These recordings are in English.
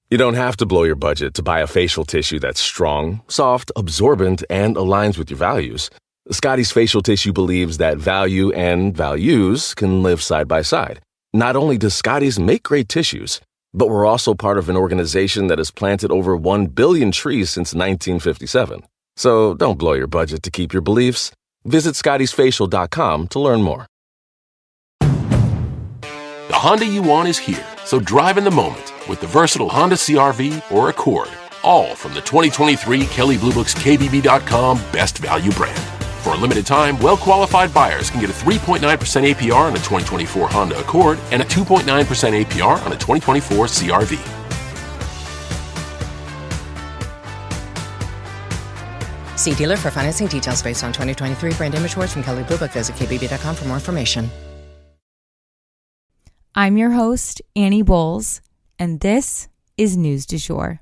You don't have to blow your budget to buy a facial tissue that's strong, soft, absorbent, and aligns with your values. Scotty's Facial Tissue believes that value and values can live side by side. Not only does Scotty's make great tissues, but we're also part of an organization that has planted over 1 billion trees since 1957. So don't blow your budget to keep your beliefs. Visit scottysfacial.com to learn more. The Honda you want is here, so drive in the moment with the versatile Honda CR-V or Accord, all from the 2023 Kelley Blue Book's KBB.com Best Value brand. For a limited time, well-qualified buyers can get a 3.9% APR on a 2024 Honda Accord and a 2.9% APR on a 2024 CR-V. See dealer for financing details based on 2023 brand image awards from Kelley Blue Book. Visit KBB.com for more information. I'm your host, Annie Bowles, and this is News du Jour.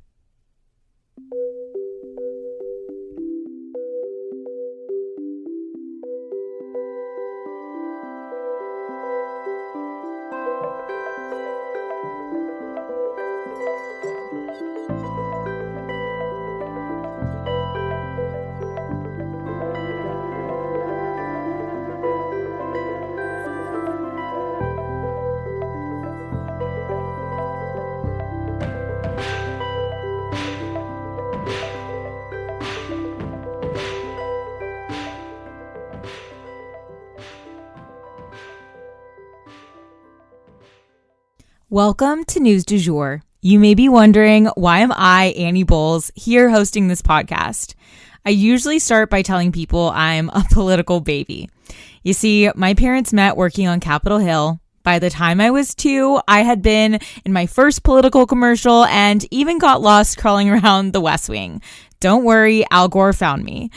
Welcome to News du Jour. You may be wondering, why am I, Annie Bowles, here hosting this podcast? I usually start by telling people I'm a political baby. You see, my parents met working on Capitol Hill. By the time I was 2, I had been in my first political commercial and even got lost crawling around the West Wing. Don't worry, Al Gore found me.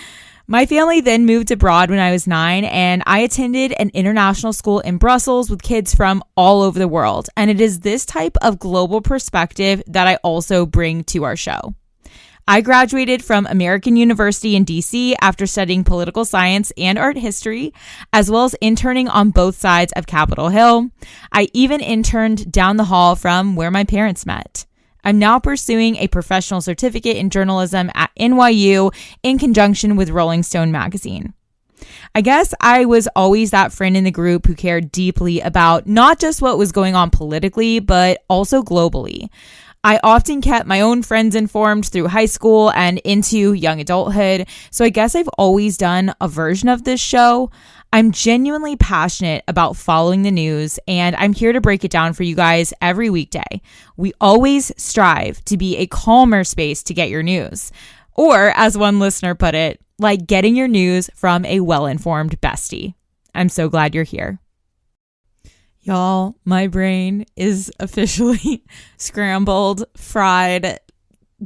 My family then moved abroad when I was 9, and I attended an international school in Brussels with kids from all over the world. And it is this type of global perspective that I also bring to our show. I graduated from American University in DC after studying political science and art history, as well as interning on both sides of Capitol Hill. I even interned down the hall from where my parents met. I'm now pursuing a professional certificate in journalism at NYU in conjunction with Rolling Stone magazine. I guess I was always that friend in the group who cared deeply about not just what was going on politically, but also globally. I often kept my own friends informed through high school and into young adulthood, so I guess I've always done a version of this show. I'm genuinely passionate about following the news, and I'm here to break it down for you guys every weekday. We always strive to be a calmer space to get your news. Or, as one listener put it, like getting your news from a well-informed bestie. I'm so glad you're here. Y'all, my brain is officially scrambled, fried,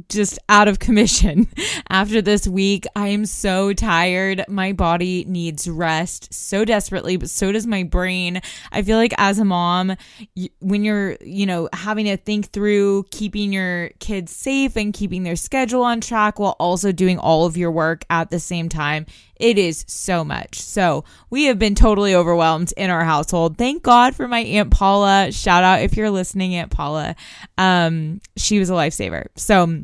just out of commission after this week. I am so tired. My body needs rest so desperately, but so does my brain. I feel like as a mom, when you're, having to think through keeping your kids safe and keeping their schedule on track while also doing all of your work at the same time, it is so much. So we have been totally overwhelmed in our household. Thank God for my Aunt Paula. Shout out if you're listening, Aunt Paula. She was a lifesaver. So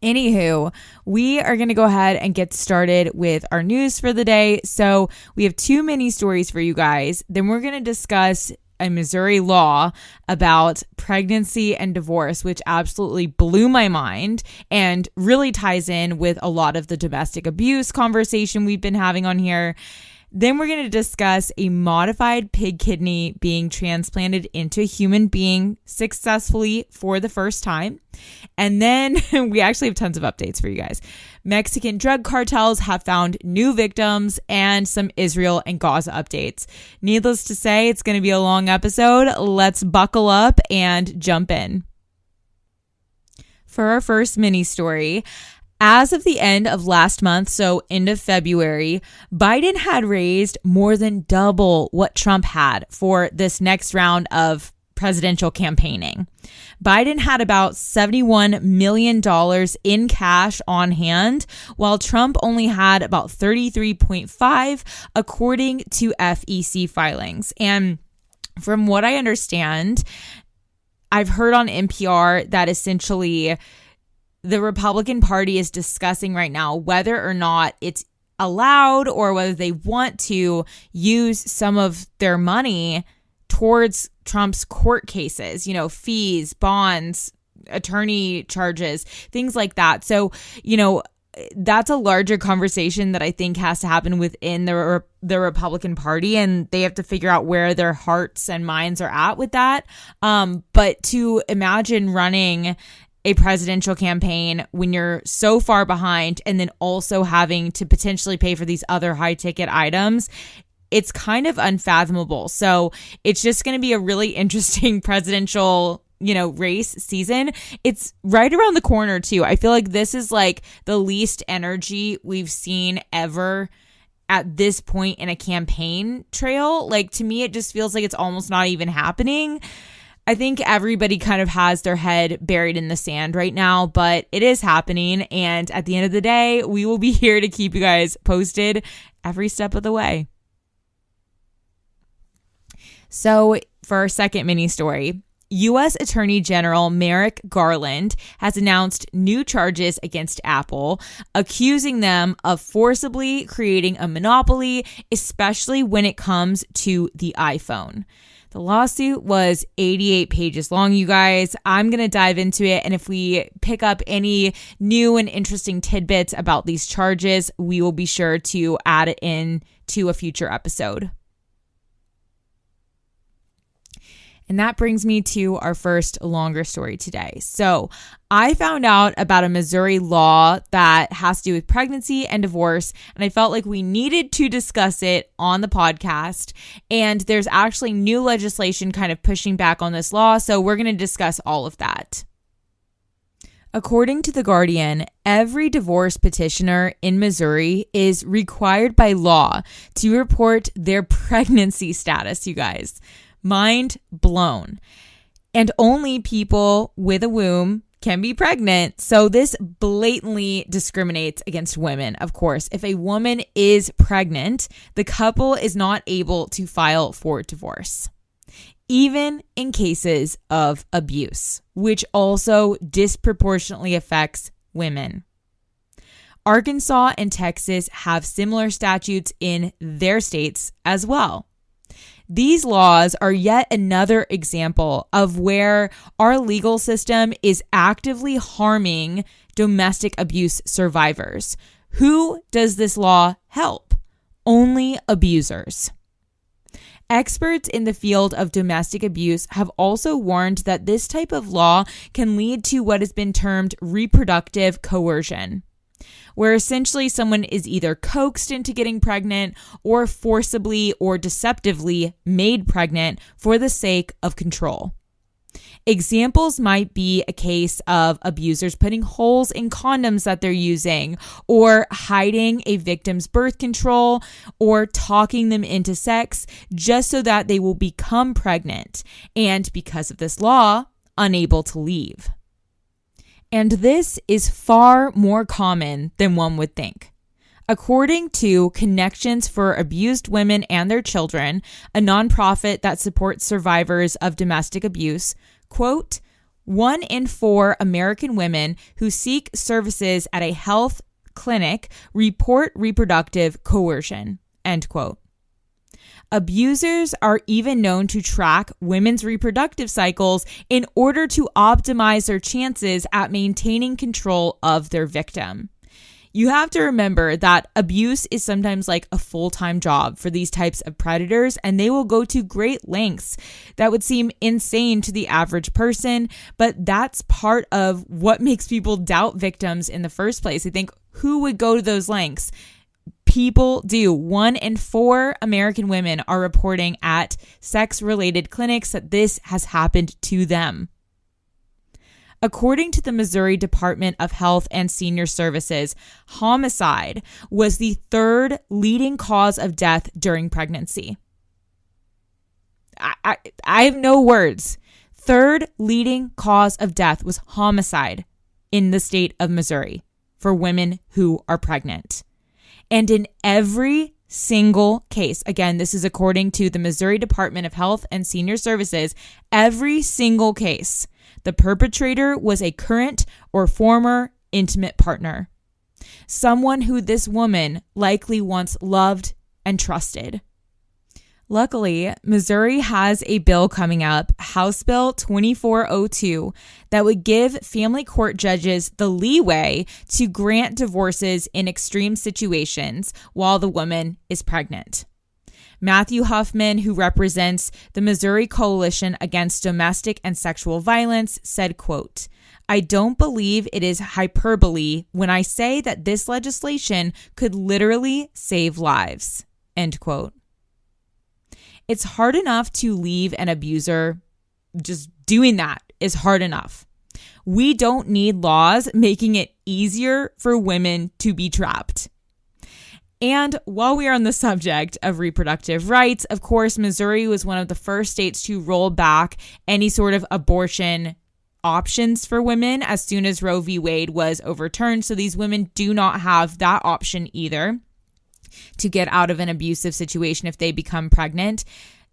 anywho, we are going to go ahead and get started with our news for the day. So we have 2 mini stories for you guys. Then we're going to discuss a Missouri law about pregnancy and divorce, which absolutely blew my mind and really ties in with a lot of the domestic abuse conversation we've been having on here. Then we're going to discuss a modified pig kidney being transplanted into a human being successfully for the first time. And then we actually have tons of updates for you guys. Mexican drug cartels have found new victims and some Israel and Gaza updates. Needless to say, it's going to be a long episode. Let's buckle up and jump in. For our first mini story, as of the end of last month, so end of February, Biden had raised more than double what Trump had for this next round of presidential campaigning. Biden had about $71 million in cash on hand, while Trump only had about 33.5, according to FEC filings. And from what I understand, I've heard on NPR that essentially the Republican Party is discussing right now whether or not it's allowed or whether they want to use some of their money towards Trump's court cases, fees, bonds, attorney charges, things like that. So, that's a larger conversation that I think has to happen within the Republican Party, and they have to figure out where their hearts and minds are at with that. But to imagine running a presidential campaign when you're so far behind and then also having to potentially pay for these other high ticket items, it's kind of unfathomable. So it's just going to be a really interesting presidential race season. It's right around the corner too. I feel like this is like the least energy we've seen ever at this point in a campaign trail. Like, to me, it just feels like it's almost not even happening. I think everybody kind of has their head buried in the sand right now, but it is happening. And at the end of the day, we will be here to keep you guys posted every step of the way. So for our second mini story, U.S. Attorney General Merrick Garland has announced new charges against Apple, accusing them of forcibly creating a monopoly, especially when it comes to the iPhone. The lawsuit was 88 pages long, you guys. I'm going to dive into it, and if we pick up any new and interesting tidbits about these charges, we will be sure to add it in to a future episode. And that brings me to our first longer story today. So I found out about a Missouri law that has to do with pregnancy and divorce, and I felt like we needed to discuss it on the podcast. And there's actually new legislation kind of pushing back on this law, so we're going to discuss all of that. According to The Guardian, every divorce petitioner in Missouri is required by law to report their pregnancy status, you guys. Mind blown. And only people with a womb can be pregnant. So this blatantly discriminates against women. Of course, if a woman is pregnant, the couple is not able to file for divorce, even in cases of abuse, which also disproportionately affects women. Arkansas and Texas have similar statutes in their states as well. These laws are yet another example of where our legal system is actively harming domestic abuse survivors. Who does this law help? Only abusers. Experts in the field of domestic abuse have also warned that this type of law can lead to what has been termed reproductive coercion, where essentially someone is either coaxed into getting pregnant or forcibly or deceptively made pregnant for the sake of control. Examples might be a case of abusers putting holes in condoms that they're using, or hiding a victim's birth control, or talking them into sex just so that they will become pregnant, and because of this law, unable to leave. And this is far more common than one would think. According to Connections for Abused Women and Their Children, a nonprofit that supports survivors of domestic abuse, quote, 1 in 4 American women who seek services at a health clinic report reproductive coercion, end quote. Abusers are even known to track women's reproductive cycles in order to optimize their chances at maintaining control of their victim. You have to remember that abuse is sometimes like a full-time job for these types of predators, and they will go to great lengths that would seem insane to the average person, but that's part of what makes people doubt victims in the first place. I think, who would go to those lengths? People do. 1 in 4 American women are reporting at sex-related clinics that this has happened to them. According to the Missouri Department of Health and Senior Services, homicide was the 3rd leading cause of death during pregnancy. I have no words. 3rd leading cause of death was homicide in the state of Missouri for women who are pregnant. And in every single case. Again, this is according to the Missouri Department of Health and Senior Services. Every single case, the perpetrator was a current or former intimate partner, someone who this woman likely once loved and trusted. Luckily, Missouri has a bill coming up, House Bill 2402, that would give family court judges the leeway to grant divorces in extreme situations while the woman is pregnant. Matthew Huffman, who represents the Missouri Coalition Against Domestic and Sexual Violence, said, quote, "I don't believe it is hyperbole when I say that this legislation could literally save lives," end quote. It's hard enough to leave an abuser. Just doing that is hard enough. We don't need laws making it easier for women to be trapped. And while we are on the subject of reproductive rights, of course, Missouri was one of the first states to roll back any sort of abortion options for women as soon as Roe v. Wade was overturned. So these women do not have that option either to get out of an abusive situation if they become pregnant.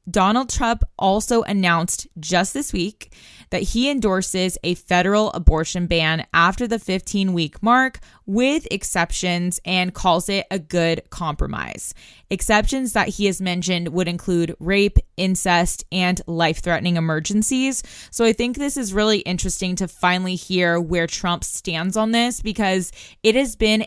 Donald Trump also announced just this week that he endorses a federal abortion ban after the 15-week mark with exceptions and calls it a good compromise. Exceptions that he has mentioned would include rape, incest, and life-threatening emergencies. So I think this is really interesting to finally hear where Trump stands on this, because it has been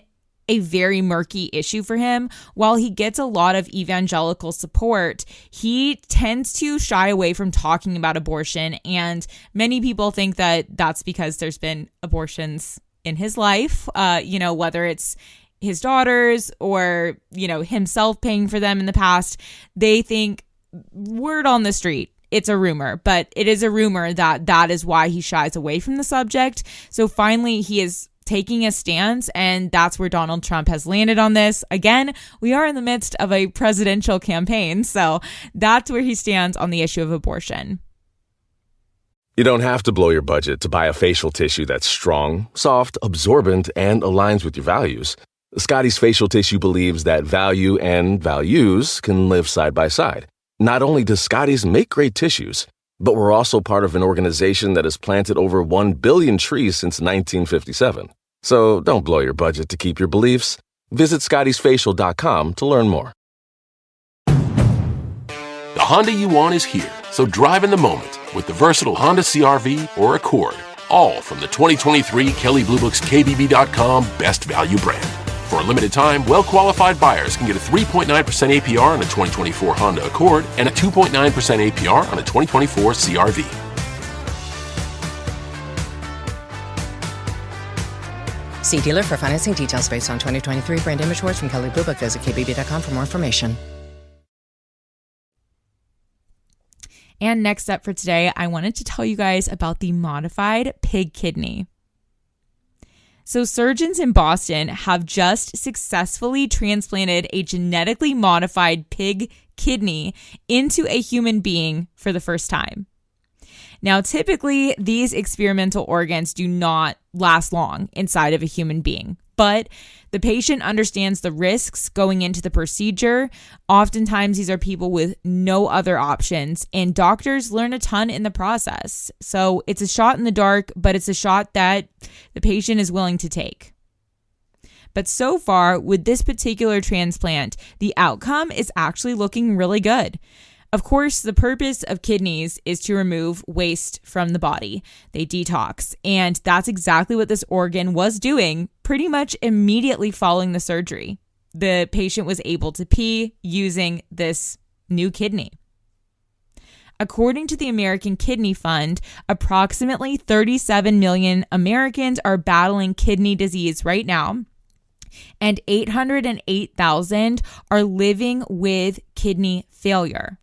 a very murky issue for him. While he gets a lot of evangelical support, he tends to shy away from talking about abortion. And many people think that that's because there's been abortions in his life, whether it's his daughters or, himself paying for them in the past. They think, word on the street, it's a rumor, but it is a rumor that is why he shies away from the subject. So finally, he is taking a stance, and that's where Donald Trump has landed on this. Again, we are in the midst of a presidential campaign, so that's where he stands on the issue of abortion. You don't have to blow your budget to buy a facial tissue that's strong, soft, absorbent, and aligns with your values. Scotty's Facial Tissue believes that value and values can live side by side. Not only does Scotty's make great tissues, but we're also part of an organization that has planted over 1 billion trees since 1957. So don't blow your budget to keep your beliefs. Visit scottysfacial.com to learn more. The Honda you want is here, so drive in the moment with the versatile Honda CR-V or Accord, all from the 2023 Kelley Blue Book's KBB.com Best Value brand. For a limited time, well-qualified buyers can get a 3.9% APR on a 2024 Honda Accord and a 2.9% APR on a 2024 CR-V. See dealer for financing details based on 2023 brand image words from Kelley Blue Book. Visit KBB.com for more information. And next up for today, I wanted to tell you guys about the modified pig kidney. So surgeons in Boston have just successfully transplanted a genetically modified pig kidney into a human being for the first time. Now, typically, these experimental organs do not last long inside of a human being, but the patient understands the risks going into the procedure. Oftentimes, these are people with no other options, and doctors learn a ton in the process. So it's a shot in the dark, but it's a shot that the patient is willing to take. But so far, with this particular transplant, the outcome is actually looking really good. Of course, the purpose of kidneys is to remove waste from the body. They detox, and that's exactly what this organ was doing pretty much immediately following the surgery. The patient was able to pee using this new kidney. According to the American Kidney Fund, approximately 37 million Americans are battling kidney disease right now, and 808,000 are living with kidney failure.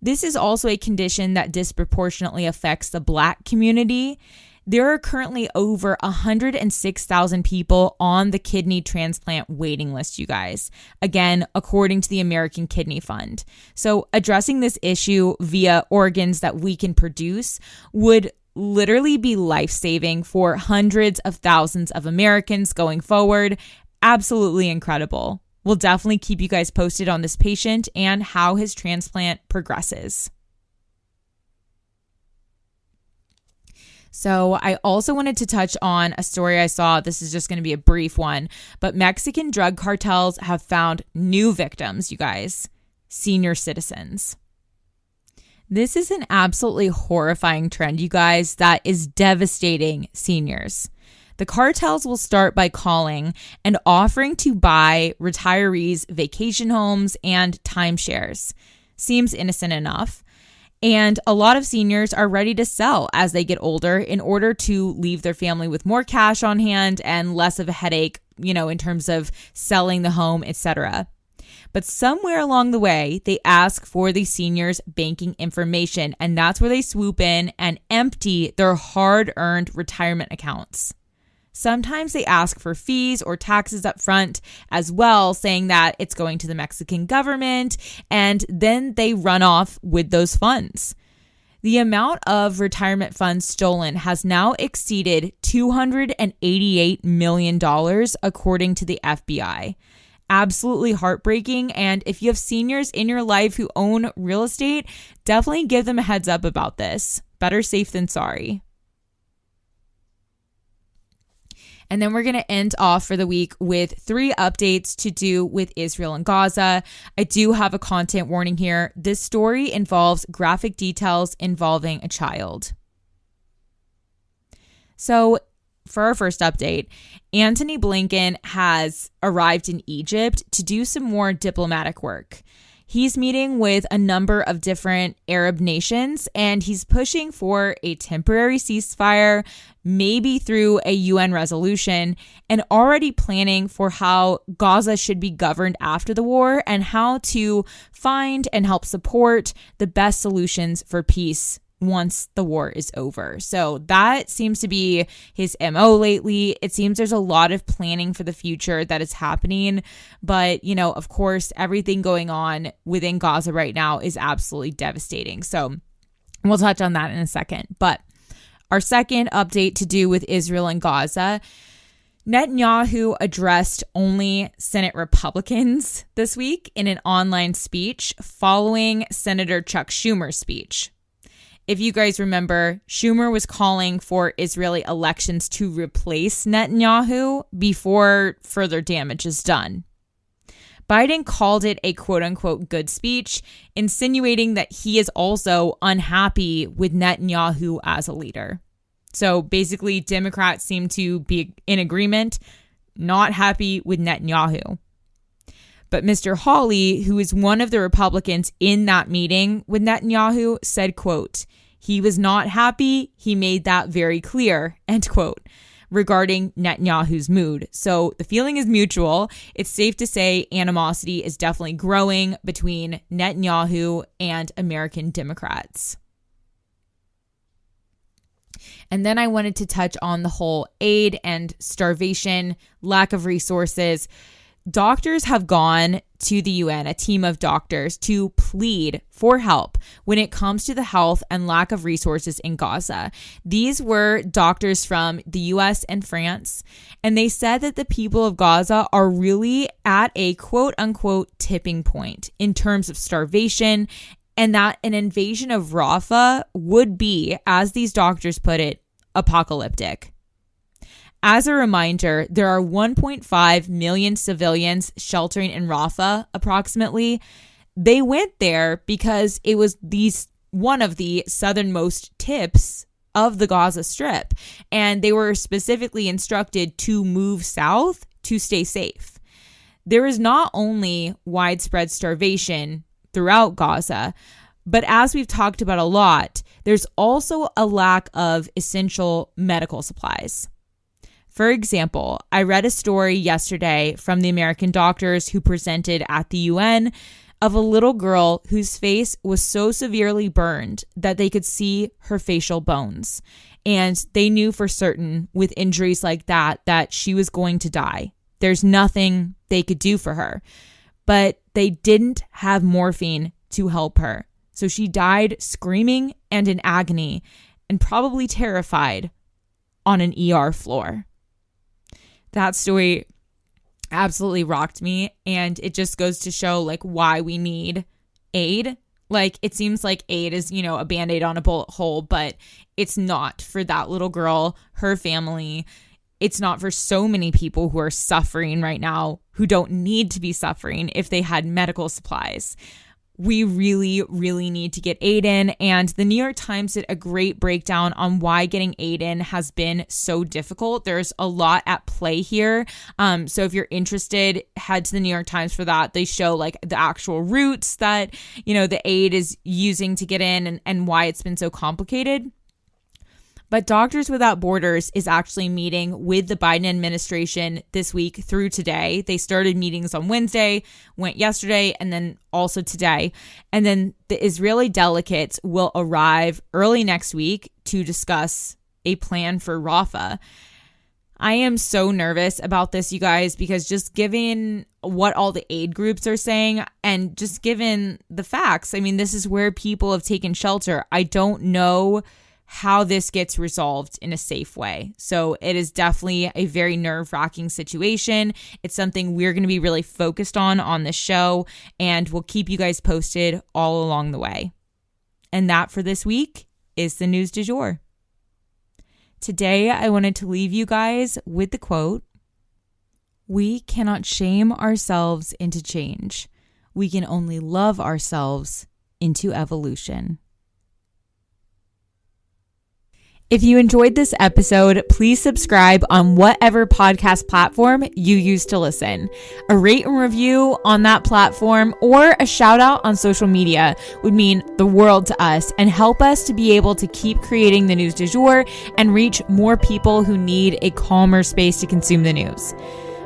This is also a condition that disproportionately affects the Black community. There are currently over 106,000 people on the kidney transplant waiting list, you guys. Again, according to the American Kidney Fund. So addressing this issue via organs that we can produce would literally be life-saving for hundreds of thousands of Americans going forward. Absolutely incredible. We'll definitely keep you guys posted on this patient and how his transplant progresses. So I also wanted to touch on a story I saw. This is just going to be a brief one, but Mexican drug cartels have found new victims, you guys, senior citizens. This is an absolutely horrifying trend, you guys, that is devastating seniors. The cartels will start by calling and offering to buy retirees vacation homes and timeshares. Seems innocent enough. And a lot of seniors are ready to sell as they get older in order to leave their family with more cash on hand and less of a headache, in terms of selling the home, etc. But somewhere along the way, they ask for the seniors' banking information, and that's where they swoop in and empty their hard-earned retirement accounts. Sometimes they ask for fees or taxes up front as well, saying that it's going to the Mexican government, and then they run off with those funds. The amount of retirement funds stolen has now exceeded $288 million, according to the FBI. Absolutely heartbreaking, and if you have seniors in your life who own real estate, definitely give them a heads up about this. Better safe than sorry. And then we're going to end off for the week with 3 updates to do with Israel and Gaza. I do have a content warning here. This story involves graphic details involving a child. So for our first update, Antony Blinken has arrived in Egypt to do some more diplomatic work. He's meeting with a number of different Arab nations, and he's pushing for a temporary ceasefire, maybe through a UN resolution, and already planning for how Gaza should be governed after the war and how to find and help support the best solutions for peace once the war is over. So that seems to be his MO lately. It seems there's a lot of planning for the future that is happening. But, of course, everything going on within Gaza right now is absolutely devastating. So we'll touch on that in a second. But our second update to do with Israel and Gaza, Netanyahu addressed only Senate Republicans this week in an online speech following Senator Chuck Schumer's speech. If you guys remember, Schumer was calling for Israeli elections to replace Netanyahu before further damage is done. Biden called it a quote-unquote good speech, insinuating that he is also unhappy with Netanyahu as a leader. So basically, Democrats seem to be in agreement, not happy with Netanyahu. But Mr. Hawley, who is one of the Republicans in that meeting with Netanyahu, said, quote, "He was not happy. He made that very clear," end quote, regarding Netanyahu's mood. So the feeling is mutual. It's safe to say animosity is definitely growing between Netanyahu and American Democrats. And then I wanted to touch on the whole aid and starvation, lack of resources. Doctors have gone to the UN, a team of doctors, to plead for help when it comes to the health and lack of resources in Gaza. These were doctors from the US and France, and they said that the people of Gaza are really at a quote-unquote tipping point in terms of starvation, and that an invasion of Rafah would be, as these doctors put it, apocalyptic. As a reminder, there are 1.5 million civilians sheltering in Rafah, approximately. They went there because it was one of the southernmost tips of the Gaza Strip, and they were specifically instructed to move south to stay safe. There is not only widespread starvation throughout Gaza, but as we've talked about a lot, there's also a lack of essential medical supplies. For example, I read a story yesterday from the American doctors who presented at the UN of a little girl whose face was so severely burned that they could see her facial bones. And they knew for certain with injuries like that she was going to die. There's nothing they could do for her. But they didn't have morphine to help her. So she died screaming and in agony and probably terrified on an ER floor. That story absolutely rocked me. And it just goes to show like why we need aid. Like, it seems like aid is, a Band-Aid on a bullet hole, but it's not for that little girl, her family. It's not for so many people who are suffering right now, who don't need to be suffering if they had medical supplies. We really, really need to get aid in. And the New York Times did a great breakdown on why getting aid in has been so difficult. There's a lot at play here. So if you're interested, head to the New York Times for that. They show like the actual routes that, the aid is using to get in and why it's been so complicated. But Doctors Without Borders is actually meeting with the Biden administration this week through today. They started meetings on Wednesday, went yesterday, and then also today. And then the Israeli delegates will arrive early next week to discuss a plan for Rafah. I am so nervous about this, you guys, because just given what all the aid groups are saying and just given the facts, I mean, this is where people have taken shelter. I don't know how this gets resolved in a safe way. So it is definitely a very nerve-wracking situation. It's something we're going to be really focused on this show, and we'll keep you guys posted all along the way. And that for this week is the news du jour. Today, I wanted to leave you guys with the quote, "We cannot shame ourselves into change. We can only love ourselves into evolution." If you enjoyed this episode, please subscribe on whatever podcast platform you use to listen. A rate and review on that platform or a shout out on social media would mean the world to us and help us to be able to keep creating the news du jour and reach more people who need a calmer space to consume the news.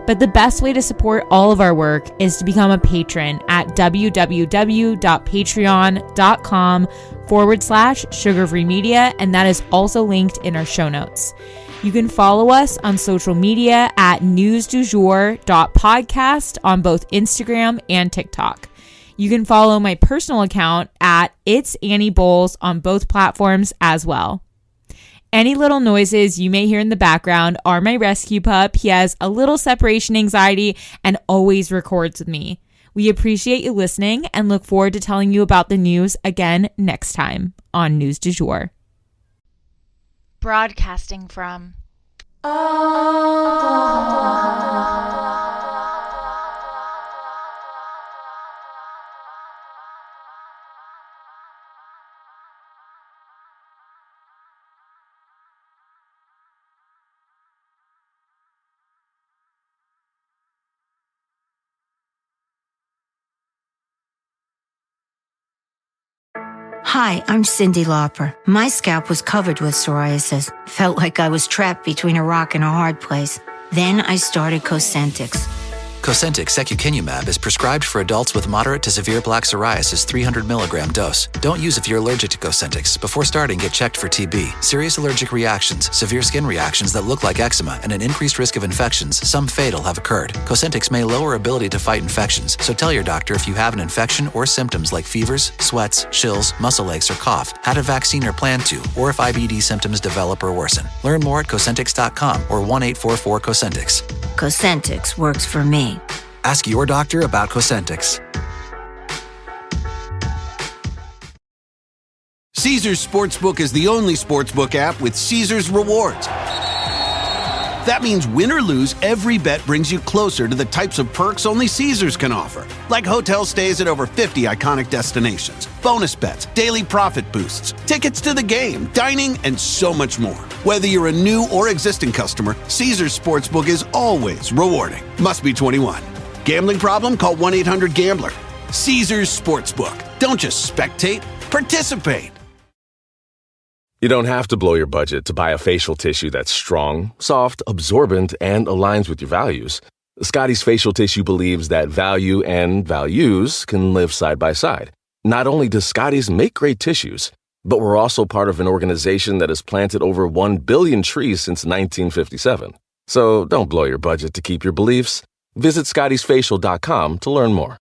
But the best way to support all of our work is to become a patron at www.patreon.com/Sugar Free Media, and that is also linked in our show notes. You can follow us on social media at newsdujour.podcast on both Instagram and TikTok. You can follow my personal account at It's Annie Bowles on both platforms as well. Any little noises you may hear in the background are my rescue pup. He has a little separation anxiety and always records with me. We appreciate you listening and look forward to telling you about the news again next time on News du Jour. Broadcasting from Hi, I'm Cyndi Lauper. My scalp was covered with psoriasis. Felt like I was trapped between a rock and a hard place. Then I started Cosentyx. Cosentyx secukinumab is prescribed for adults with moderate to severe plaque psoriasis 300 milligram dose. Don't use if you're allergic to Cosentyx. Before starting, get checked for TB. Serious allergic reactions, severe skin reactions that look like eczema, and an increased risk of infections, some fatal, have occurred. Cosentyx may lower ability to fight infections, so tell your doctor if you have an infection or symptoms like fevers, sweats, chills, muscle aches, or cough, had a vaccine or plan to, or if IBD symptoms develop or worsen. Learn more at Cosentyx.com or 1-844-COSENTYX. Cosentyx works for me. Ask your doctor about Cosentyx. Caesars Sportsbook is the only sportsbook app with Caesars Rewards. That means win or lose, every bet brings you closer to the types of perks only Caesars can offer. Like hotel stays at over 50 iconic destinations, bonus bets, daily profit boosts, tickets to the game, dining, and so much more. Whether you're a new or existing customer, Caesars Sportsbook is always rewarding. Must be 21. Gambling problem? Call 1-800-GAMBLER. Caesars Sportsbook. Don't just spectate, participate. You don't have to blow your budget to buy a facial tissue that's strong, soft, absorbent, and aligns with your values. Scotty's Facial Tissue believes that value and values can live side by side. Not only does Scotty's make great tissues, but we're also part of an organization that has planted over 1 billion trees since 1957. So don't blow your budget to keep your beliefs. Visit scottysfacial.com to learn more.